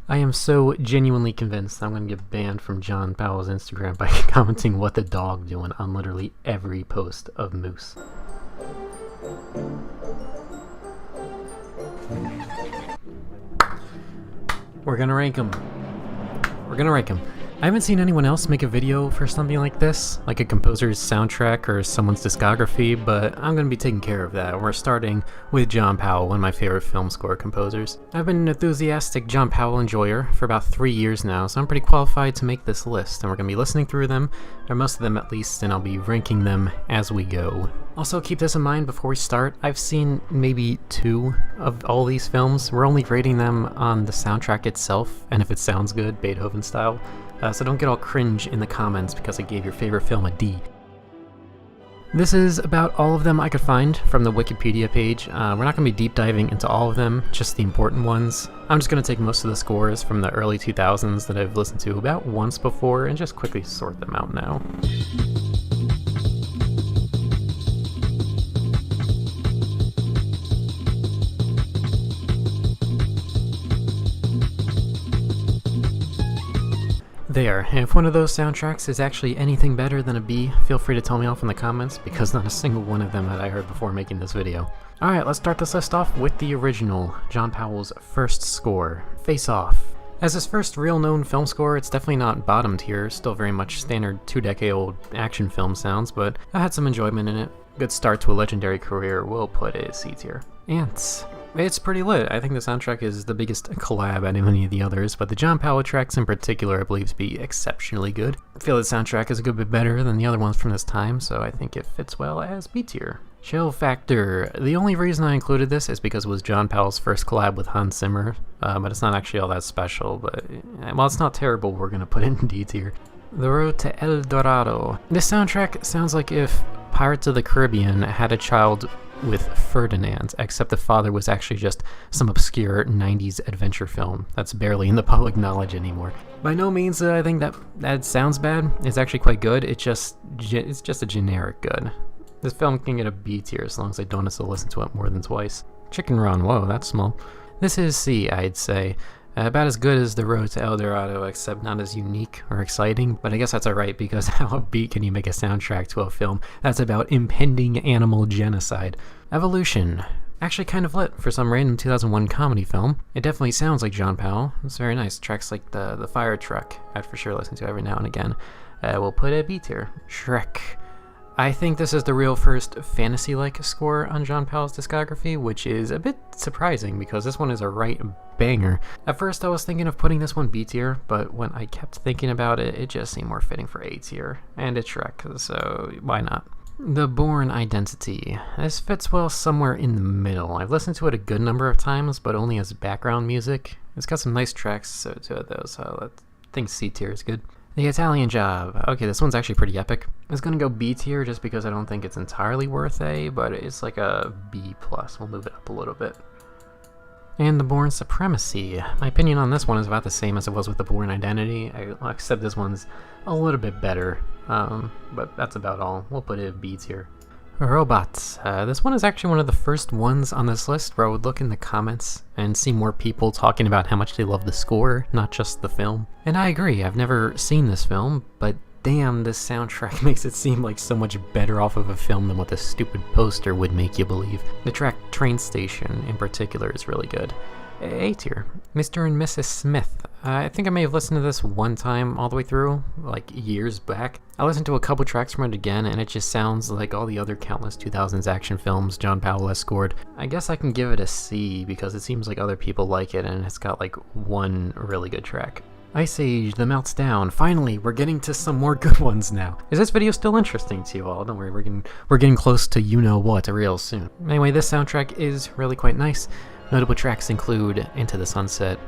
I am so genuinely convinced I'm going to get banned from John Powell's Instagram by commenting what the dog doing on literally every post of Moose. We're gonna rank him. I haven't seen anyone else make a video for something like this, like a composer's soundtrack or someone's discography, but I'm going to be taking care of that. We're starting with John Powell, one of my favorite film score composers. I've been an enthusiastic John Powell enjoyer for about 3 years now, so I'm pretty qualified to make this list, and we're going to be listening through them, or most of them at least, and I'll be ranking them as we go. Also, keep this in mind before we start. I've seen maybe 2 of all these films. We're only rating them on the soundtrack itself, and if it sounds good, Beethoven style. So don't get all cringe in the comments because I gave your favorite film a D. This is about all of them I could find from the Wikipedia page. We're not going to be deep diving into all of them, just the important ones. I'm just going to take most of the scores from the early 2000s that I've listened to about once before and just quickly sort them out now. There, and if one of those soundtracks is actually anything better than a B, feel free to tell me off in the comments, because not a single one of them had I heard before making this video. Alright, let's start this list off with the original, John Powell's first score, Face Off. As his first real known film score, it's definitely not bottom tier, still very much standard 2-decade-old action film sounds, but I had some enjoyment in it. Good start to a legendary career, we'll put it C tier. Ants. It's pretty lit. I think the soundtrack is the biggest collab out of any of the others, but the John Powell tracks in particular I believe to be exceptionally good. I feel the soundtrack is a good bit better than the other ones from this time, so I think it fits well as B tier. Chill Factor. The only reason I included this is because it was John Powell's first collab with Hans Zimmer, but it's not actually all that special, but while it's not terrible, we're gonna put it in D tier. The Road to El Dorado. This soundtrack sounds like if Pirates of the Caribbean had a child with Ferdinand, except the father was actually just some obscure 90s adventure film that's barely in the public knowledge anymore. By no means I think that sounds bad. It's actually quite good. It's just a generic good. This film can get a B tier as long as I don't have to listen to it more than twice. Chicken Run, whoa, that's small. This is C, I'd say. About as good as The Road to El Dorado, except not as unique or exciting, but I guess that's alright because how upbeat can you make a soundtrack to a film that's about impending animal genocide? Evolution. Actually kind of lit for some random 2001 comedy film. It definitely sounds like John Powell. It's very nice. Tracks like the fire truck I'd for sure listen to every now and again. We'll put it B tier. Shrek. I think this is the real first fantasy-like score on John Powell's discography, which is a bit surprising because this one is a right banger. At first I was thinking of putting this one B tier, but when I kept thinking about it, it just seemed more fitting for A tier. And it's Shrek, so why not? The Bourne Identity. This fits well somewhere in the middle. I've listened to it a good number of times, but only as background music. It's got some nice tracks to it though, so I think C tier is good. The Italian Job. Okay, this one's actually pretty epic. It's gonna go B tier just because I don't think it's entirely worth A, but it's like a B+. We'll move it up a little bit. And the Bourne Supremacy. My opinion on this one is about the same as it was with the Bourne Identity, except this one's a little bit better, but that's about all. We'll put it B tier. Robots. This one is actually one of the first ones on this list where I would look in the comments and see more people talking about how much they love the score, not just the film. And I agree, I've never seen this film, but damn, this soundtrack makes it seem like so much better off of a film than what the stupid poster would make you believe. The track Train Station in particular is really good. A tier. Mr. and Mrs. Smith. I think I may have listened to this one time all the way through, like years back. I listened to a couple tracks from it again, and it just sounds like all the other countless 2000s action films John Powell has scored. I guess I can give it a C because it seems like other people like it, and it's got like one really good track. Ice Age, The Melts Down. Finally, we're getting to some more good ones now. Is this video still interesting to you all? Don't worry, we're getting close to you-know-what real soon. Anyway, this soundtrack is really quite nice. Notable tracks include Into the Sunset,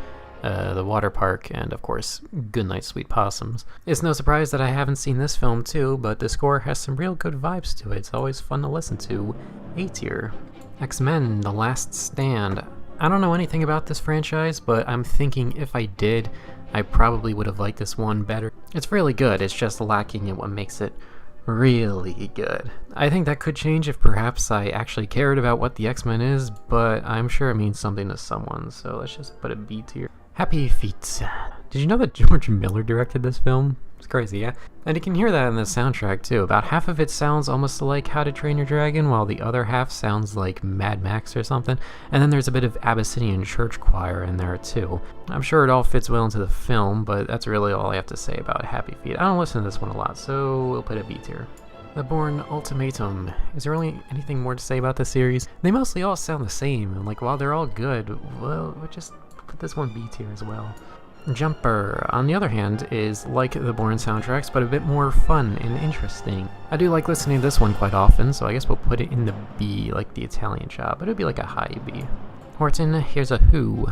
The Water Park, and of course, Goodnight Sweet Possums. It's no surprise that I haven't seen this film too, but the score has some real good vibes to it. It's always fun to listen to. A tier. X-Men, The Last Stand. I don't know anything about this franchise, but I'm thinking if I did, I probably would have liked this one better. It's really good, it's just lacking in what makes it really good. I think that could change if perhaps I actually cared about what the X-Men is, but I'm sure it means something to someone, so let's just put a B tier. Happy Feet. Did you know that George Miller directed this film? It's crazy, yeah? And you can hear that in the soundtrack too. About half of it sounds almost like How to Train Your Dragon, while the other half sounds like Mad Max or something. And then there's a bit of Abyssinian church choir in there too. I'm sure it all fits well into the film, but that's really all I have to say about Happy Feet. I don't listen to this one a lot, so we'll put a B tier. The Bourne Ultimatum. Is there really anything more to say about this series? They mostly all sound the same, and like while they're all good, well, we'll just put this one B tier as well. Jumper, on the other hand, is like the Bourne soundtracks, but a bit more fun and interesting. I do like listening to this one quite often, so I guess we'll put it in the B, like the Italian job, but it'd be like a high B. Horton, here's a Who.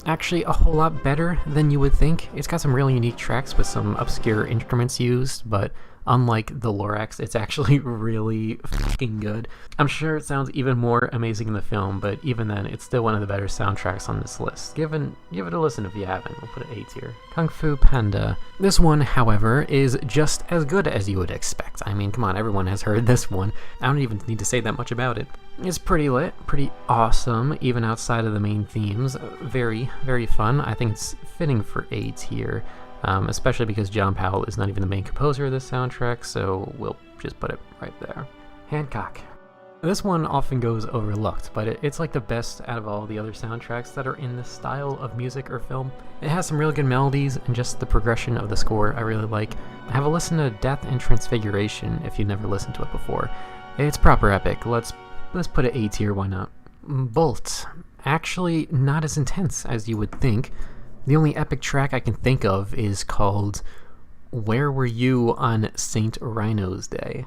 Actually, a whole lot better than you would think. It's got some really unique tracks with some obscure instruments used, but unlike the Lorax, it's actually really fucking good. I'm sure it sounds even more amazing in the film, but even then, it's still one of the better soundtracks on this list. Give it a listen if you haven't. We'll put it A tier. Kung Fu Panda. This one, however, is just as good as you would expect. I mean, come on, everyone has heard this one. I don't even need to say that much about it. It's pretty lit, pretty awesome, even outside of the main themes. Very, very fun. I think it's fitting for A tier. Especially because John Powell is not even the main composer of this soundtrack, so we'll just put it right there. Hancock. This one often goes overlooked, but it's like the best out of all the other soundtracks that are in this style of music or film. It has some really good melodies, and just the progression of the score I really like. Have a listen to Death and Transfiguration if you've never listened to it before. It's proper epic. Let's put it A tier, why not? Bolt. Actually, not as intense as you would think. The only epic track I can think of is called Where Were You on St. Rhino's Day?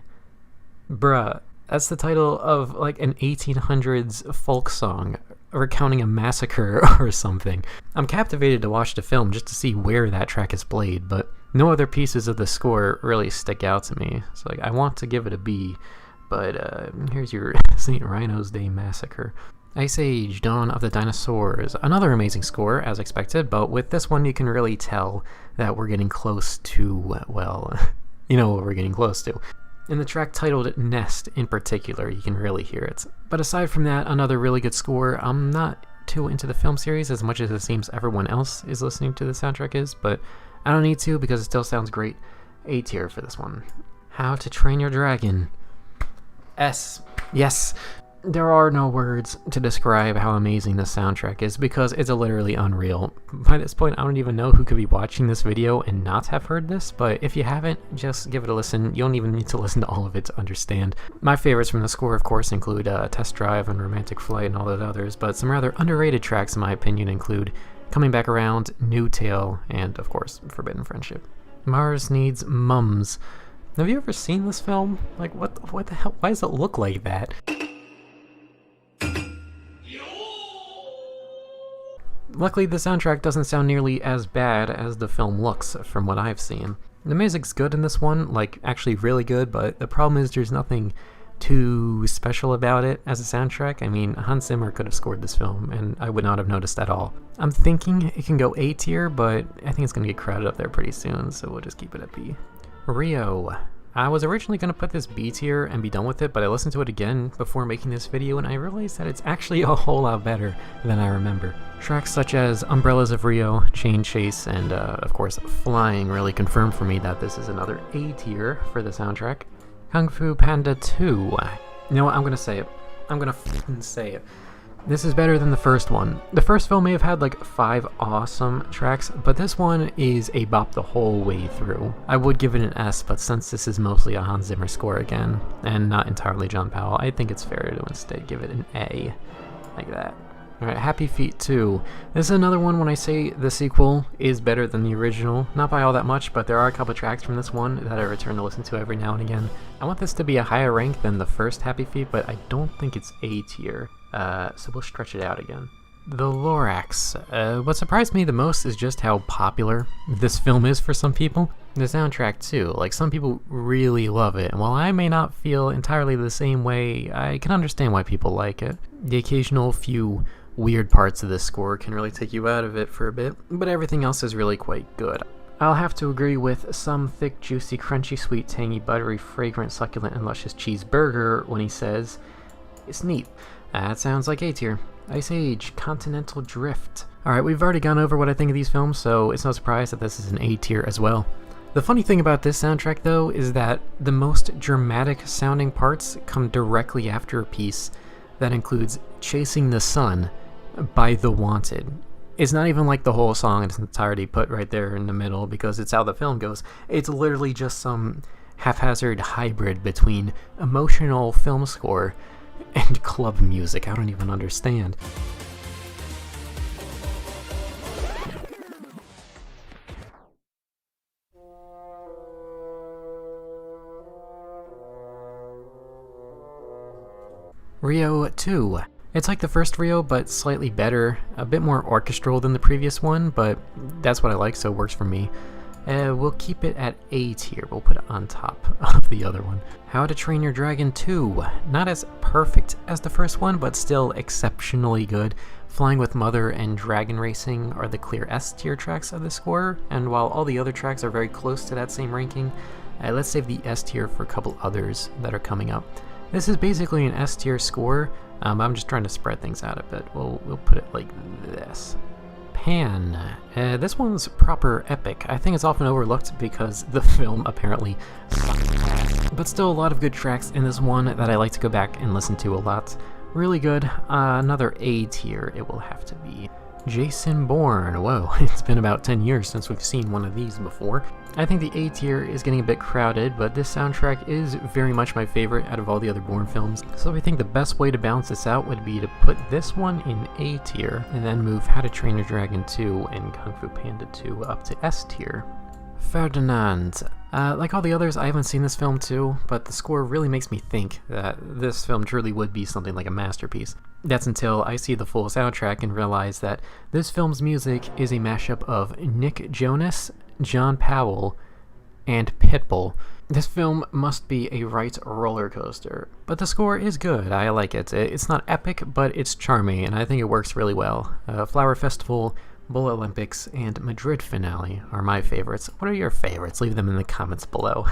Bruh, that's the title of like an 1800s folk song recounting a massacre or something. I'm captivated to watch the film just to see where that track is played, but no other pieces of the score really stick out to me. So like, I want to give it a B, but here's your St. Rhino's Day massacre. Ice Age, Dawn of the Dinosaurs. Another amazing score, as expected, but with this one you can really tell that we're getting close to, well, you know what we're getting close to. In the track titled Nest in particular, you can really hear it. But aside from that, another really good score. I'm not too into the film series as much as it seems everyone else is listening to the soundtrack is, but I don't need to because it still sounds great. A tier for this one. How to Train Your Dragon. S. Yes. There are no words to describe how amazing this soundtrack is because it's literally unreal. By this point, I don't even know who could be watching this video and not have heard this, but if you haven't, just give it a listen. You don't even need to listen to all of it to understand. My favorites from the score, of course, include Test Drive and Romantic Flight and all those others, but some rather underrated tracks, in my opinion, include Coming Back Around, New Tale, and, of course, Forbidden Friendship. Mars Needs Mums. Have you ever seen this film? Like, what the hell? Why does it look like that? Luckily, the soundtrack doesn't sound nearly as bad as the film looks from what I've seen. The music's good in this one, like actually really good, but the problem is there's nothing too special about it as a soundtrack. I mean, Hans Zimmer could have scored this film, and I would not have noticed at all. I'm thinking it can go A tier, but I think it's going to get crowded up there pretty soon, so we'll just keep it at B. Rio. I was originally going to put this B tier and be done with it, but I listened to it again before making this video and I realized that it's actually a whole lot better than I remember. Tracks such as Umbrellas of Rio, Chain Chase, and of course Flying really confirmed for me that this is another A tier for the soundtrack. Kung Fu Panda 2. You know what, I'm going to say it. I'm going to f***ing say it. This is better than the first one. The first film may have had like 5 awesome tracks, but this one is a bop the whole way through. I would give it an S, but since this is mostly a Hans Zimmer score again, and not entirely John Powell, I think it's fair to instead give it an A, like that. Alright, Happy Feet 2. This is another one when I say the sequel is better than the original. Not by all that much, but there are a couple tracks from this one that I return to listen to every now and again. I want this to be a higher rank than the first Happy Feet, but I don't think it's A tier. So we'll stretch it out again. The Lorax. What surprised me the most is just how popular this film is for some people. The soundtrack too, like some people really love it, and while I may not feel entirely the same way, I can understand why people like it. The occasional few weird parts of this score can really take you out of it for a bit, but everything else is really quite good. I'll have to agree with some thick, juicy, crunchy, sweet, tangy, buttery, fragrant, succulent, and luscious cheeseburger when he says, it's neat. That sounds like A tier. Ice Age, Continental Drift. Alright, we've already gone over what I think of these films, so it's no surprise that this is an A tier as well. The funny thing about this soundtrack, though, is that the most dramatic sounding parts come directly after a piece that includes Chasing the Sun by The Wanted. It's not even like the whole song in its entirety put right there in the middle because it's how the film goes. It's literally just some haphazard hybrid between emotional film score and club music. I don't even understand. Rio 2. It's like the first Rio, but slightly better, a bit more orchestral than the previous one, but that's what I like, so it works for me. We'll keep it at A tier. We'll put it on top of the other one. How to Train Your Dragon 2. Not as perfect as the first one, but still exceptionally good. Flying with Mother and Dragon Racing are the clear S tier tracks of the score, and while all the other tracks are very close to that same ranking, let's save the S tier for a couple others that are coming up. This is basically an S tier score. I'm just trying to spread things out a bit. We'll put it like this. Pan. This one's proper epic. I think it's often overlooked because the film apparently sucked. But still a lot of good tracks in this one that I like to go back and listen to a lot. Really good. Another A tier it will have to be. Jason Bourne. Whoa, it's been about 10 years since we've seen one of these before. I think the A tier is getting a bit crowded, but this soundtrack is very much my favorite out of all the other Bourne films. So I think the best way to balance this out would be to put this one in A tier, and then move How to Train Your Dragon 2 and Kung Fu Panda 2 up to S tier. Ferdinand. Like all the others, I haven't seen this film too, but the score really makes me think that this film truly would be something like a masterpiece. That's until I see the full soundtrack and realize that this film's music is a mashup of Nick Jonas, John Powell, and Pitbull. This film must be a right roller coaster, but the score is good. I like it. It's not epic, but it's charming, and I think it works really well. Flower Festival, Bull Olympics, and Madrid Finale are my favorites. What are your favorites? Leave them in the comments below.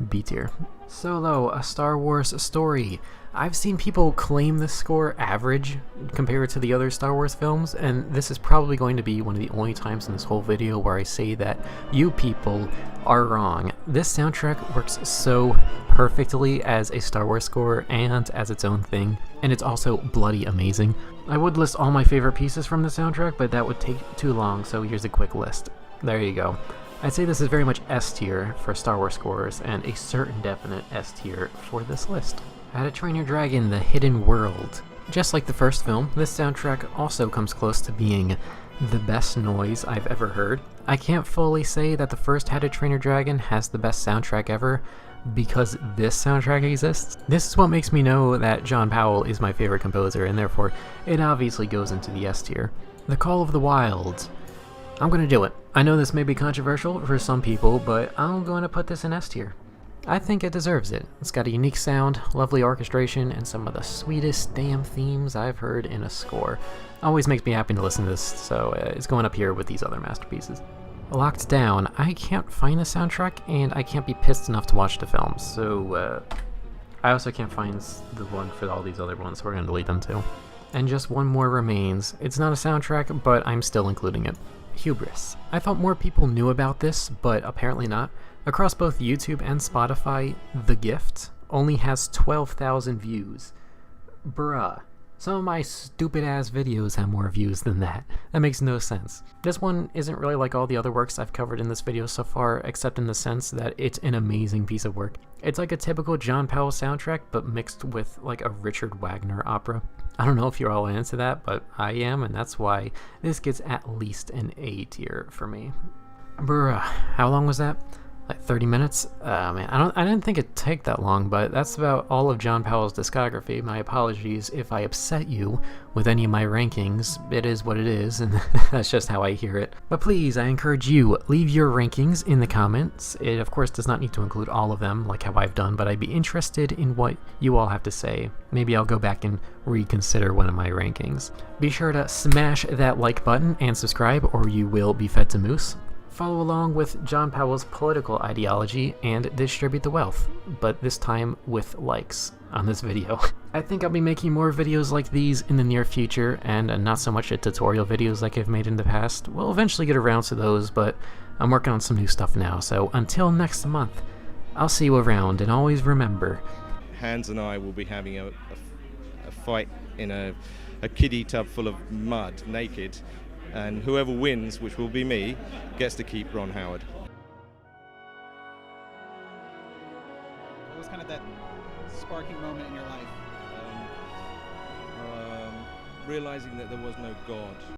B tier. Solo, A Star Wars Story. I've seen people claim this score average compared to the other Star Wars films, and this is probably going to be one of the only times in this whole video where I say that you people are wrong. This soundtrack works so perfectly as a Star Wars score and as its own thing, and it's also bloody amazing. I would list all my favorite pieces from the soundtrack, but that would take too long, so here's a quick list. There you go. I'd say this is very much S tier for Star Wars scores, and a certain definite S tier for this list. How to Train Your Dragon, The Hidden World. Just like the first film, this soundtrack also comes close to being the best noise I've ever heard. I can't fully say that the first How to Train Your Dragon has the best soundtrack ever, because this soundtrack exists. This is what makes me know that John Powell is my favorite composer, and therefore it obviously goes into the S tier. The Call of the Wild. I'm gonna do it. I know this may be controversial for some people, but I'm going to put this in S tier. I think it deserves it. It's got a unique sound, lovely orchestration, and some of the sweetest damn themes I've heard in a score. Always makes me happy to listen to this, so it's going up here with these other masterpieces. Locked Down. I can't find a soundtrack, and I can't be pissed enough to watch the film, so I also can't find the one for all these other ones, so we're going to delete them too. And just one more remains. It's not a soundtrack, but I'm still including it. Hubris. I thought more people knew about this, but apparently not. Across both YouTube and Spotify, The Gift only has 12,000 views. Bruh. Some of my stupid ass videos have more views than that. That makes no sense. This one isn't really like all the other works I've covered in this video so far, except in the sense that it's an amazing piece of work. It's like a typical John Powell soundtrack, but mixed with like a Richard Wagner opera. I don't know if you're all into that, but I am, and that's why this gets at least an A tier for me. Bruh, how long was that? Like 30 minutes? Man, I didn't think it'd take that long, but that's about all of John Powell's discography. My apologies if I upset you with any of my rankings. It is what it is, and that's just how I hear it. But please, I encourage you, leave your rankings in the comments. It, of course, does not need to include all of them, like how I've done, but I'd be interested in what you all have to say. Maybe I'll go back and reconsider one of my rankings. Be sure to smash that like button and subscribe, or you will be fed to moose. follow along with John Powell's political ideology and distribute the wealth, but this time with likes on this video. I think I'll be making more videos like these in the near future, and not so much tutorial videos like I've made in the past. We'll eventually get around to those, but I'm working on some new stuff now, so until next month, I'll see you around, and always remember, Hans and I will be having a fight in a kiddie tub full of mud, naked, and whoever wins, which will be me, gets to keep Ron Howard. What was kind of that sparking moment in your life? Realizing that there was no God.